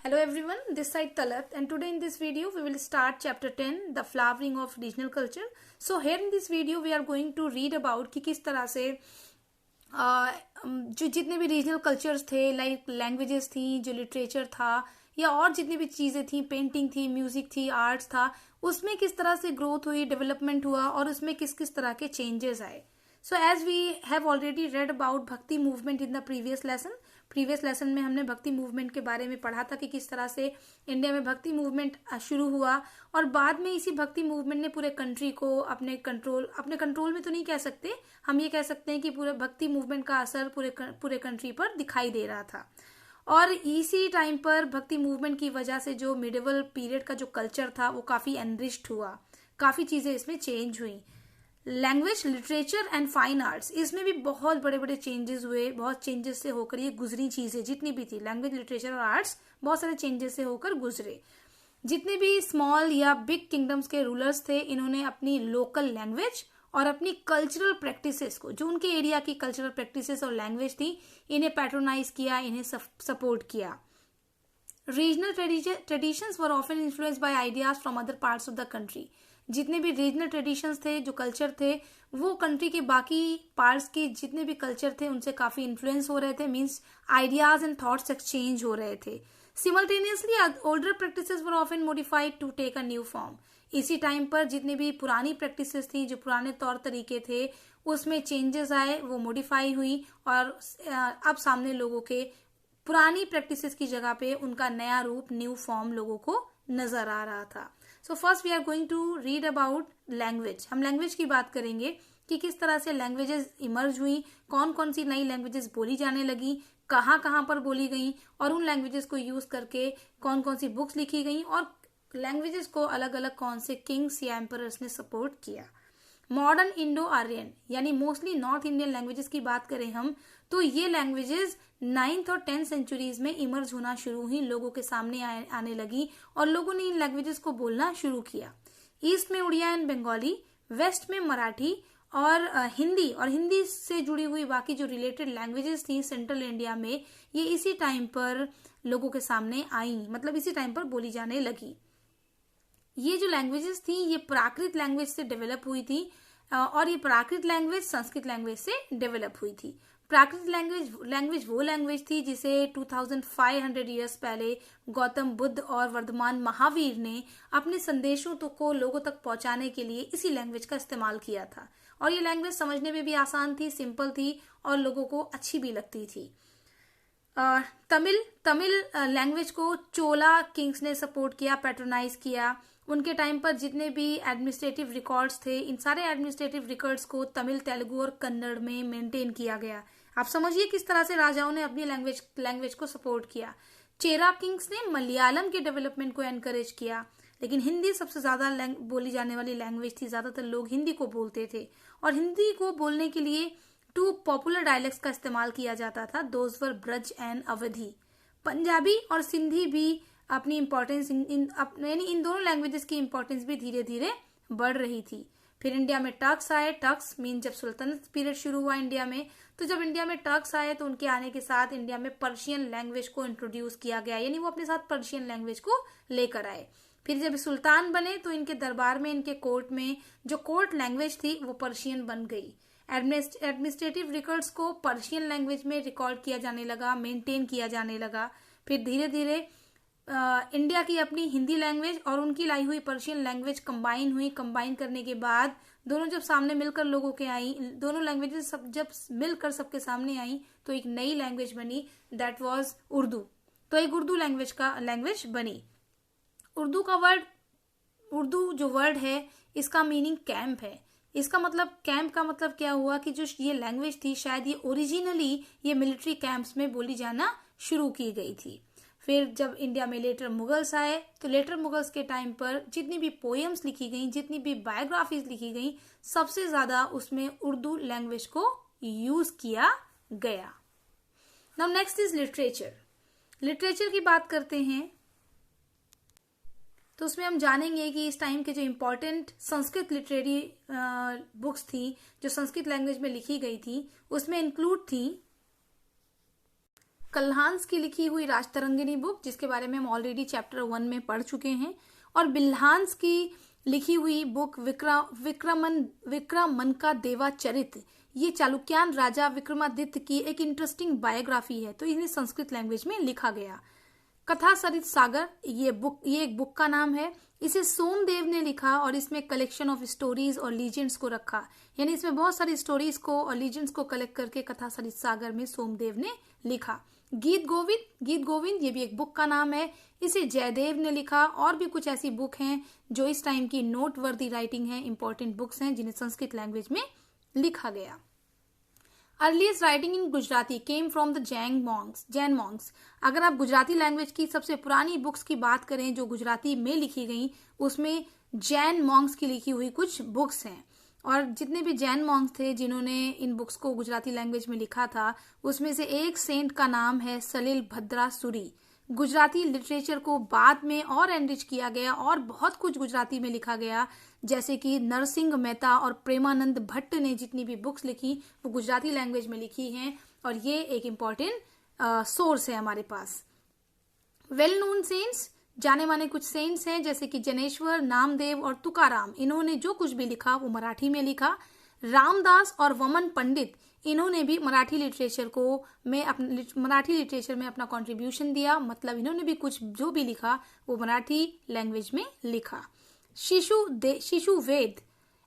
Hello everyone, this side Talat, and today in this video we will start chapter 10, the flowering of regional culture. So here in this video we are going to read about कि किस तरह से जो जितने भी regional cultures थे, like languages थी, जो लिटरेचर था या और जितनी भी चीज़ें थी, पेंटिंग थी, म्यूजिक थी, आर्ट्स था, उसमें किस तरह से ग्रोथ हुई, डेवलपमेंट हुआ और उसमें किस किस तरह के चेंजेस आए. So as we have already read about bhakti movement in the previous lesson में हमने भक्ति मूवमेंट के बारे में पढ़ा था कि किस तरह से इंडिया में भक्ति मूवमेंट शुरू हुआ और बाद में इसी भक्ति मूवमेंट ने पूरे कंट्री को अपने कंट्रोल में तो नहीं कह सकते, हम ये कह सकते हैं कि पूरे भक्ति मूवमेंट का असर पूरे कंट्री पर दिखाई दे रहा था. और इसी टाइम पर भक्ति मूवमेंट की वजह से जो मिडिवल पीरियड का जो कल्चर था वो काफी एनरिच्ड हुआ, काफी चीजें इसमें चेंज हुई. Language, literature and fine arts, इसमें भी बहुत बड़े बड़े चेंजेस हुए. बहुत चेंजेस से होकर ये गुजरी चीजें जितनी भी थी, लैंग्वेज, लिटरेचर और आर्ट्स बहुत सारे चेंजेस से होकर गुजरे. जितने भी स्मॉल या बिग किंगडम्स के रूलर्स थे, इन्होंने अपनी लोकल लैंग्वेज और अपनी कल्चरल प्रैक्टिसेस को, जो उनके एरिया की कल्चरल प्रैक्टिसेस और लैंग्वेज थी, इन्हें पैट्रोनाइज किया, इन्हें सपोर्ट किया. Regional traditions were often influenced by ideas from other parts of the country. जितने भी रीजनल ट्रेडिशंस थे, जो कल्चर थे, वो कंट्री के बाकी पार्ट्स के जितने भी कल्चर थे उनसे काफी इन्फ्लुएंस हो रहे थे. Means ideas and thoughts exchange हो रहे थे. Simultaneously older practices were often modified to take a new form. इसी टाइम पर जितनी भी पुरानी प्रैक्टिसेस थी, जो पुराने तौर तरीके थे, उसमें चेंजेस आए, वो मॉडिफाई हुई और अब सामने लोगों के पुरानी प्रैक्टिसेस की जगह पे उनका नया रूप, न्यू फॉर्म लोगों को नजर आ रहा था. So first we are going to read about language. हम लैंग्वेज की बात करेंगे कि किस तरह से लैंग्वेजेस इमर्ज हुई, कौन कौन सी नई लैंग्वेजेस बोली जाने लगी, कहाँ कहाँ पर बोली गई और उन लैंग्वेजेस को यूज करके कौन कौन सी बुक्स लिखी गई और लैंग्वेजेस को अलग अलग कौन से किंग्स या एम्परर्स ने सपोर्ट किया. मॉडर्न इंडो आर्यन यानी मोस्टली नॉर्थ इंडियन लैंग्वेजेस की बात करें हम, तो ये लैंग्वेजेस 9th और 10th सेंचुरीज में इमर्ज होना शुरू हुई, लोगों के सामने आने लगी और लोगों ने इन लैंग्वेजेस को बोलना शुरू किया. ईस्ट में उड़िया एंड बंगाली, वेस्ट में मराठी और हिंदी से जुड़ी हुई बाकी जो रिलेटेड लैंग्वेजेस थी सेंट्रल इंडिया में, ये इसी टाइम पर लोगों के सामने आई, मतलब इसी टाइम पर बोली जाने लगी. ये जो लैंग्वेजेस थी ये प्राकृत लैंग्वेज से डेवलप हुई थी और ये प्राकृत लैंग्वेज संस्कृत लैंग्वेज से डेवलप हुई थी. प्राकृत लैंग्वेज वो लैंग्वेज थी जिसे 2500 ईयर्स पहले गौतम बुद्ध और वर्धमान महावीर ने अपने संदेशों को लोगों तक पहुंचाने के लिए इसी लैंग्वेज का इस्तेमाल किया था. और ये लैंग्वेज समझने में भी आसान थी, सिंपल थी और लोगों को अच्छी भी लगती थी. तमिल लैंग्वेज को चोला किंग्स ने सपोर्ट किया, पैट्रोनाइज किया. उनके टाइम पर जितने भी एडमिनिस्ट्रेटिव रिकॉर्ड्स थे, इन सारे एडमिनिस्ट्रेटिव रिकॉर्ड्स को तमिल, तेलुगु और कन्नड़ में मेंटेन किया गया. आप समझिए किस तरह से राजाओं ने अपनी लैंग्वेज को सपोर्ट किया. चेरा किंग्स ने मलयालम के डेवलपमेंट को एनकरेज किया, लेकिन हिंदी सबसे ज्यादा बोली जाने वाली लैंग्वेज थी. ज्यादातर लोग हिंदी को बोलते थे और हिंदी को बोलने के लिए 2 पॉपुलर डायलेक्ट्स का इस्तेमाल किया जाता था. दोज वर ब्रज एंड अवधी. पंजाबी और सिंधी भी अपनी इम्पोर्टेंस यानी इन दोनों लैंग्वेजेस की इम्पोर्टेंस भी धीरे धीरे बढ़ रही थी. फिर इंडिया में टर्क्स आए. टर्क्स मीन जब सुल्तनत पीरियड शुरू हुआ इंडिया में, तो जब इंडिया में टर्क्स आए तो उनके आने के साथ इंडिया में पर्शियन लैंग्वेज को इंट्रोड्यूस किया गया, यानी वो अपने साथ पर्शियन लैंग्वेज को लेकर आए. फिर जब सुल्तान बने तो इनके दरबार में, इनके कोर्ट में जो कोर्ट लैंग्वेज थी वो पर्शियन बन गई. एडमिनिस्ट्रेटिव रिकॉर्ड्स को पर्शियन लैंग्वेज में रिकॉर्ड किया जाने लगा, मेंटेन किया जाने लगा. फिर धीरे धीरे इंडिया की अपनी हिंदी लैंग्वेज और उनकी लाई हुई पर्शियन लैंग्वेज कंबाइन करने के बाद दोनों जब सामने मिलकर लोगों के आई, दोनों लैंग्वेजेस जब मिलकर सबके सामने आई तो एक नई लैंग्वेज बनी, दैट वाज उर्दू. तो एक उर्दू लैंग्वेज बनी. उर्दू जो वर्ड है इसका मीनिंग कैंप है. इसका मतलब कैंप का मतलब क्या हुआ कि जो ये लैंग्वेज थी शायद ये ओरिजिनली ये मिलिट्री कैंप्स में बोली जाना शुरू की गई थी. फिर जब इंडिया में लेटर मुगल्स आए तो लेटर मुगल्स के टाइम पर जितनी भी पोएम्स लिखी गई, जितनी भी बायोग्राफीज लिखी गई, सबसे ज्यादा उसमें उर्दू लैंग्वेज को यूज किया गया. Now next is literature. Literature की बात करते हैं तो उसमें हम जानेंगे कि इस टाइम के जो इम्पोर्टेंट संस्कृत लिटरेरी बुक्स थी, जो संस्कृत लैंग्वेज में लिखी गई थी, उसमें इंक्लूड थी कल्हांस की लिखी हुई राजतरंगिणी बुक, जिसके बारे में हम ऑलरेडी चैप्टर 1 में पढ़ चुके हैं, और बिल्हांस की लिखी हुई बुक विक्रमन का देवाचरित। ये चालुक्यान राजा विक्रमादित्य की एक इंटरेस्टिंग बायोग्राफी है, तो इन्हें संस्कृत लैंग्वेज में लिखा गया। कथा सरित सागर ये एक बुक का नाम है। इसे सोमदेव ने लिखा और इसमें कलेक्शन ऑफ स्टोरीज और लीजेंड्स को रखा, यानी इसमें बहुत सारी स्टोरीज को और लीजेंड्स को कलेक्ट करके कथा सरित सागर में सोमदेव ने लिखा। गीत गोविंद ये भी एक बुक का नाम है। इसे जयदेव ने लिखा। और भी कुछ ऐसी बुक हैं जो इस टाइम की नोट वर्दी राइटिंग है, इंपॉर्टेंट बुक्स हैं जिन्हें संस्कृत लैंग्वेज में लिखा गया। Earliest writing in Gujarati came from the Jain Monks. अगर आप गुजराती लैंग्वेज की सबसे पुरानी बुक्स की बात करें जो गुजराती में लिखी गई, उसमें जैन मॉन्क्स की लिखी हुई कुछ बुक्स हैं। और जितने भी जैन मॉन्क्स थे जिन्होंने इन बुक्स को गुजराती लैंग्वेज में लिखा था, उसमें से एक सेंट का नाम है सलिल भद्रासुरी। गुजराती लिटरेचर को बाद में और एनरिच किया गया और बहुत कुछ गुजराती में लिखा गया, जैसे कि नरसिंह मेहता और प्रेमानंद भट्ट ने जितनी भी बुक्स लिखी वो गुजराती लैंग्वेज में लिखी हैं, और ये एक इम्पॉर्टेंट सोर्स है हमारे पास। वेल नोन सेंट्स, जाने माने कुछ सेंट्स हैं जैसे कि जनेश्वर, नामदेव और तुकाराम। इन्होंने जो कुछ भी लिखा वो मराठी में लिखा। रामदास और वमन पंडित, इन्होंने भी मराठी लिटरेचर में अपना कंट्रीब्यूशन दिया, मतलब इन्होंने भी कुछ जो भी लिखा वो मराठी लैंग्वेज में लिखा। शिशु वेद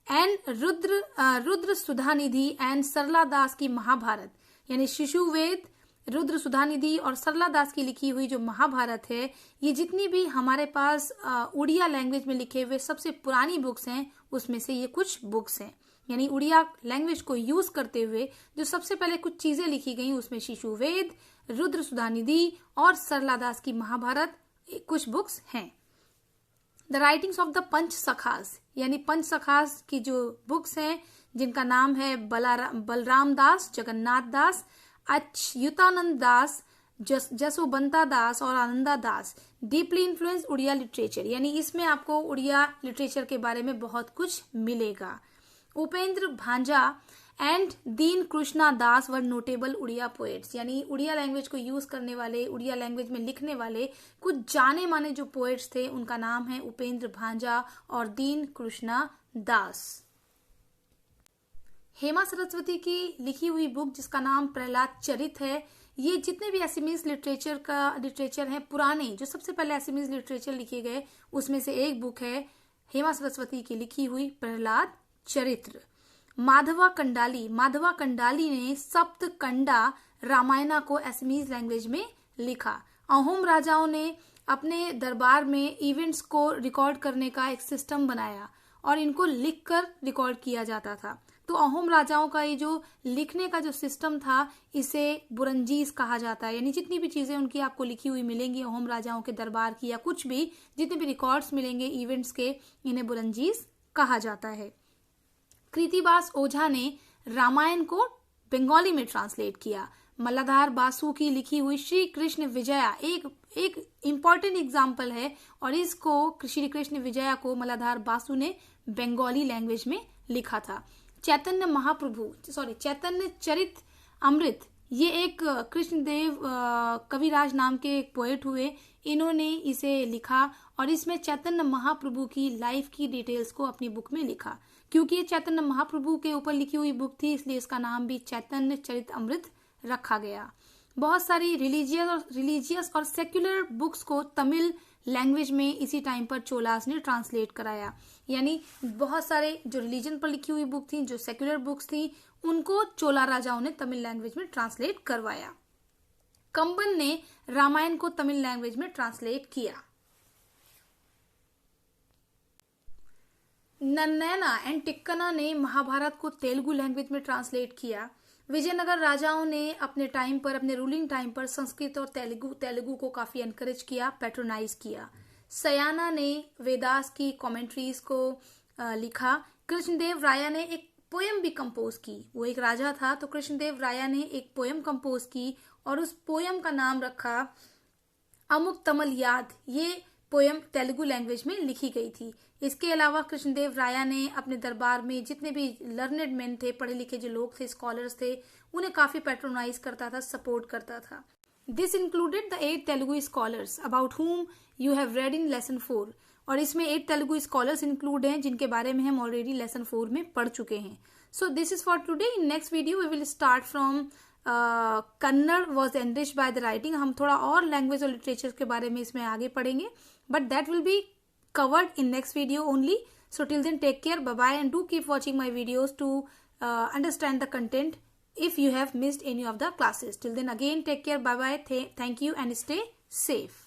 एंड रुद्र सुधानिधि एंड सरला दास की महाभारत, यानी शिशु वेद, रुद्र सुधानिधि और सरला दास की लिखी हुई जो महाभारत है, ये जितनी भी हमारे पास उड़िया लैंग्वेज में लिखे हुए सबसे पुरानी बुक्स हैं उसमें से ये कुछ बुक्स हैं। यानी उड़िया लैंग्वेज को यूज करते हुए जो सबसे पहले कुछ चीजें लिखी गई उसमें शिशु वेद, रुद्र सुधानिधि और सरला दास की महाभारत कुछ बुक्स हैं। द राइटिंग्स ऑफ द पंच सखास, यानी पंच सखास की जो बुक्स हैं जिनका नाम है बलराम दास, जगन्नाथ दास, अच्युतानंद दास, जसोबंता दास और आनंदा दास। डीपली इन्फ्लुएंस उड़िया लिटरेचर, यानी इसमें आपको उड़िया लिटरेचर के बारे में बहुत कुछ मिलेगा। उपेंद्र भांजा and Deen Krishna Das were notable Odia poets, यानी उड़िया लैंग्वेज को यूज करने वाले, उड़िया लैंग्वेज में लिखने वाले कुछ जाने माने जो पोएट्स थे उनका नाम है उपेंद्र भांजा और दीन कृष्णा दास। हेमा सरस्वती की लिखी हुई बुक जिसका नाम प्रहलाद चरित है, ये जितने भी एसएमएस लिटरेचर है पुराने, जो सबसे पहले एसएमएस लिटरेचर लिखे गए उसमें से एक बुक है हेमा सरस्वती की लिखी हुई प्रहलाद चरित्र। माधवा कंडाली ने सप्तकंडा रामायणा को एसएमएस लैंग्वेज में लिखा। अहोम राजाओं ने अपने दरबार में इवेंट्स को रिकॉर्ड करने का एक सिस्टम बनाया और इनको लिखकर रिकॉर्ड किया जाता था। तो अहोम राजाओं का ये जो लिखने का जो सिस्टम था इसे बुरंजीस कहा जाता है, यानी जितनी भी चीजें उनकी आपको लिखी हुई मिलेंगी अहोम राजाओं के दरबार की या कुछ भी जितने भी रिकॉर्ड्स मिलेंगे इवेंट्स के, इन्हें बुरंजीस कहा जाता है। कृतिवास ओझा ने रामायण को बंगाली में ट्रांसलेट किया। मलाधार बासु की लिखी हुई श्री कृष्ण विजया एक इम्पॉर्टेंट एग्जाम्पल है, और इसको श्री कृष्ण विजया को मलाधार बासु ने बंगाली लैंग्वेज में लिखा था। चैतन्य चरित अमृत, ये एक कृष्णदेव कविराज नाम के एक पोएट हुए, इन्होंने इसे लिखा और इसमें चैतन्य महाप्रभु की लाइफ की डिटेल्स को अपनी बुक में लिखा। क्योंकि ये चैतन्य महाप्रभु के ऊपर लिखी हुई बुक थी इसलिए इसका नाम भी चैतन्य चरित अमृत रखा गया। बहुत सारी रिलीजियस और सेक्युलर बुक्स को तमिल लैंग्वेज में इसी टाइम पर चोलास ने ट्रांसलेट कराया, यानी बहुत सारे जो रिलीजन पर लिखी हुई बुक थी, जो सेक्युलर बुक्स थी, उनको चोला राजाओं ने तमिल लैंग्वेज में ट्रांसलेट करवाया। कंबन ने रामायण को तमिल लैंग्वेज में ट्रांसलेट किया। नन्नैना एंड टिक्कना ने महाभारत को तेलुगु लैंग्वेज में ट्रांसलेट किया। विजयनगर राजाओं ने अपने टाइम पर, अपने रूलिंग टाइम पर संस्कृत और तेलुगु को काफी एनकरेज किया, पैट्रोनाइज किया। सयाना ने वेदास की कमेंट्रीज को लिखा। कृष्णदेव राया ने एक पोयम भी कंपोज की, वो एक राजा था तो कृष्णदेव राया ने एक पोयम कंपोज की और उस पोयम का नाम रखा अमुक तमल याद। ये पोयम तेलुगु लैंग्वेज में लिखी गई थी। इसके अलावा कृष्णदेव राया ने अपने दरबार में जितने भी लर्नेड मैन थे, पढ़े लिखे जो लोग थे, स्कॉलर्स थे, उन्हें काफी पैट्रोनाइज करता था, सपोर्ट करता था। This included the 8 Telugu scholars about whom you have read in lesson 4. और इसमें 8 तेलुगु स्कॉलर्स इंक्लूड हैं जिनके बारे में हम ऑलरेडी लेसन 4 में पढ़ चुके हैं. So this is for today. In next video we will start from Kannada was enriched by the writing. हम थोड़ा और लैंग्वेज और लिटरेचर के बारे में इसमें आगे पढ़ेंगे, but that will be covered in next video only. So till then, take care, bye bye, and do keep watching my videos to understand the content if you have missed any of the classes. Till then, again, take care, bye bye, thank you, and stay safe.